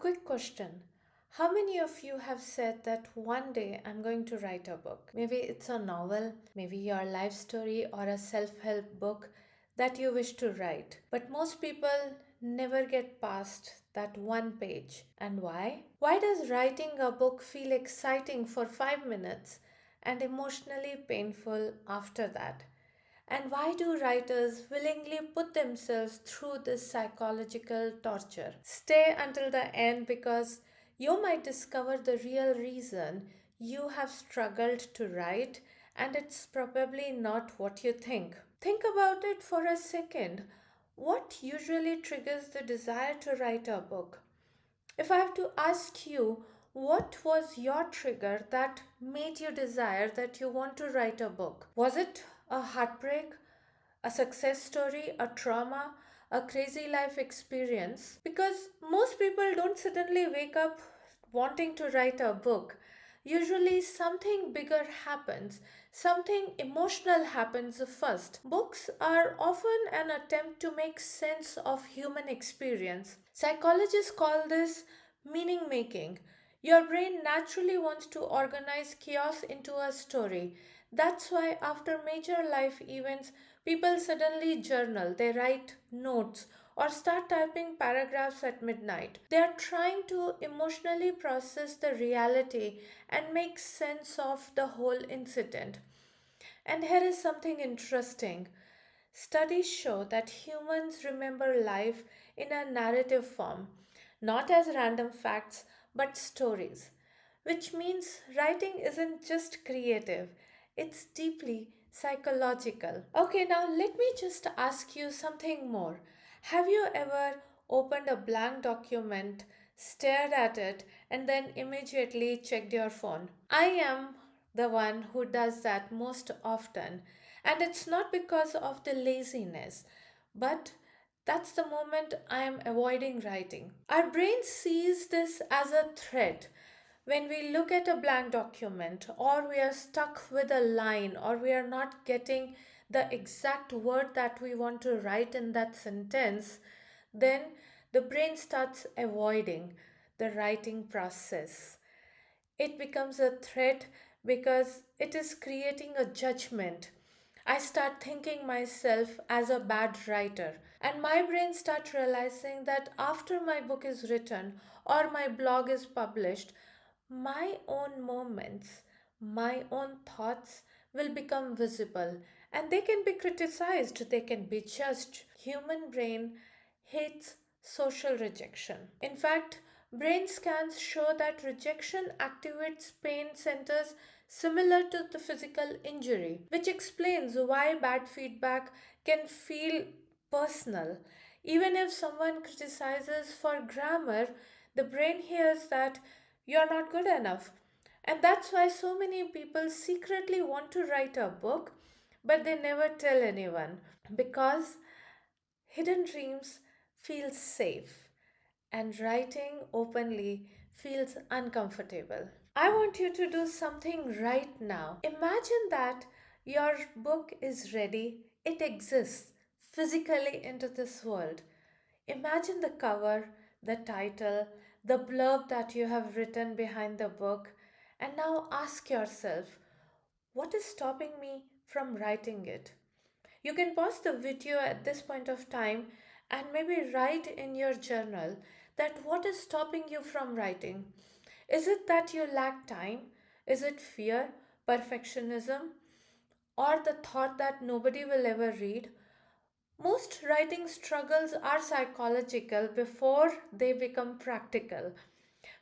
quick question. How many of you have said that one day I'm going to write a book? Maybe it's a novel, maybe your life story, or a self help book that you wish to write. But most people never get past that one page. And why? Why does writing a book feel exciting for 5 minutes and emotionally painful after that? And why do writers willingly put themselves through this psychological torture? Stay until the end because you might discover the real reason you have struggled to write, and it's probably not what you think. Think about it for a second. What usually triggers the desire to write a book? If I have to ask you, what was your trigger that made you desire that you want to write a book? Was it a heartbreak, a success story, a trauma, a crazy life experience? Because most people don't suddenly wake up wanting to write a book. Usually, something bigger happens, something emotional happens first. Books are often an attempt to make sense of human experience. Psychologists call this meaning making. Your brain naturally wants to organize chaos into a story. That's why, after major life events, people suddenly journal, they write notes, or start typing paragraphs at midnight. They are trying to emotionally process the reality and make sense of the whole incident. And here is something interesting. Studies show that humans remember life in a narrative form, not as random facts, but stories. Which means writing isn't just creative, it's deeply psychological. Okay, now let me just ask you something more. Have you ever opened a blank document, stared at it, and then immediately checked your phone? I am the one who does that most often, and it's not because of the laziness, but that's the moment I am avoiding writing. Our brain sees this as a threat. When we look at a blank document, or we are stuck with a line, or we are not getting the exact word that we want to write in that sentence, then the brain starts avoiding the writing process. It becomes a threat because it is creating a judgment. I start thinking myself as a bad writer, and my brain starts realizing that after my book is written or my blog is published, my own moments, my own thoughts will become visible, and they can be criticized, they can be judged. Human brain hates social rejection. In fact, brain scans show that rejection activates pain centers similar to the physical injury, which explains why bad feedback can feel personal. Even if someone criticizes for grammar, the brain hears that you're not good enough. And that's why so many people secretly want to write a book, but they never tell anyone because hidden dreams feel safe and writing openly feels uncomfortable. I want you to do something right now. Imagine that your book is ready, it exists physically into this world. Imagine the cover, the title, the blurb that you have written behind the book, and now ask yourself, what is stopping me from writing it? You can pause the video at this point of time and maybe write in your journal that what is stopping you from writing. Is it that you lack time? Is it fear, perfectionism, or the thought that nobody will ever read? Most writing struggles are psychological before they become practical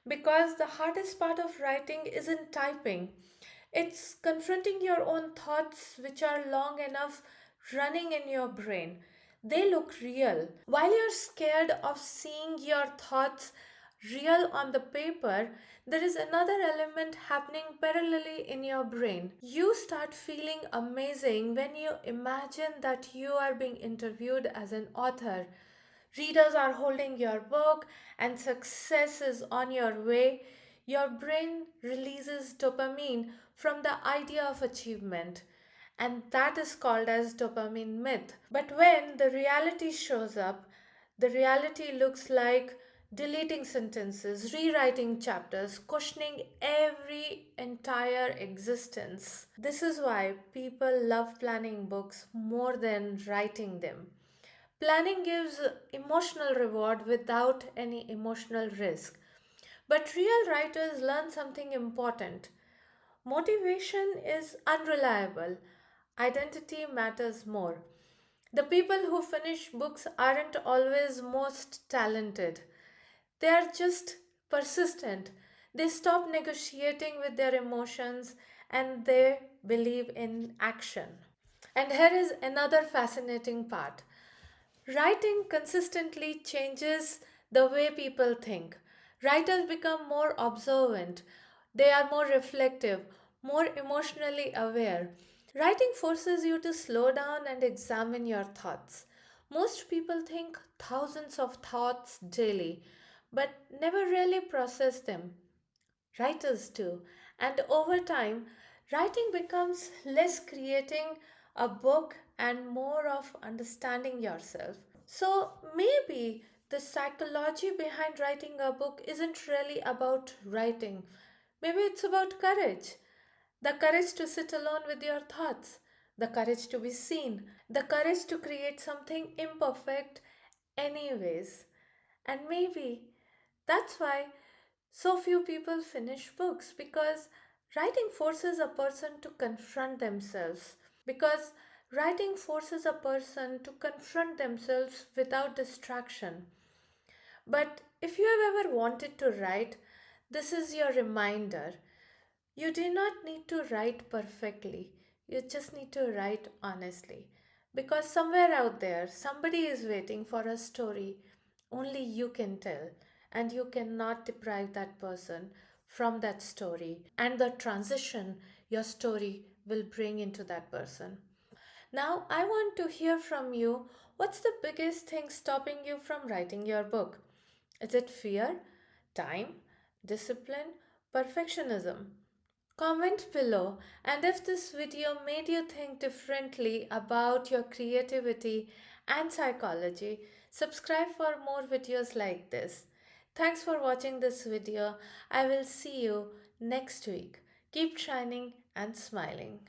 because the hardest part of writing isn't typing, it's confronting your own thoughts, which are long enough running in your brain. They look real. While you're scared of seeing your thoughts real on the paper, there is another element happening parallelly in your brain. You start feeling amazing when you imagine that you are being interviewed as an author. Readers are holding your book and success is on your way. Your brain releases dopamine from the idea of achievement, and that is called as dopamine myth. But when the reality shows up, the reality looks like deleting sentences, rewriting chapters, questioning every entire existence. This is why people love planning books more than writing them. Planning gives emotional reward without any emotional risk. But real writers learn something important. Motivation is unreliable. Identity matters more. The people who finish books aren't always most talented. They are just persistent. They stop negotiating with their emotions and they believe in action. And here is another fascinating part. Writing consistently changes the way people think. Writers become more observant, they are more reflective, more emotionally aware. Writing forces you to slow down and examine your thoughts. Most people think thousands of thoughts daily, but never really process them. Writers do. And over time, writing becomes less creating a book and more of understanding yourself. So maybe the psychology behind writing a book isn't really about writing. Maybe it's about courage. The courage to sit alone with your thoughts, the courage to be seen, the courage to create something imperfect, anyways. And maybe that's why so few people finish books because writing forces a person to confront themselves. Because writing forces a person to confront themselves without distraction. But if you have ever wanted to write, this is your reminder. You do not need to write perfectly, you just need to write honestly. Because somewhere out there, somebody is waiting for a story only you can tell, and you cannot deprive that person from that story and the transition your story will bring into that person. Now, I want to hear from you. What's the biggest thing stopping you from writing your book? Is it fear, time, discipline, perfectionism? Comment below, and if this video made you think differently about your creativity and psychology, subscribe for more videos like this. Thanks for watching this video. I will see you next week. Keep shining and smiling.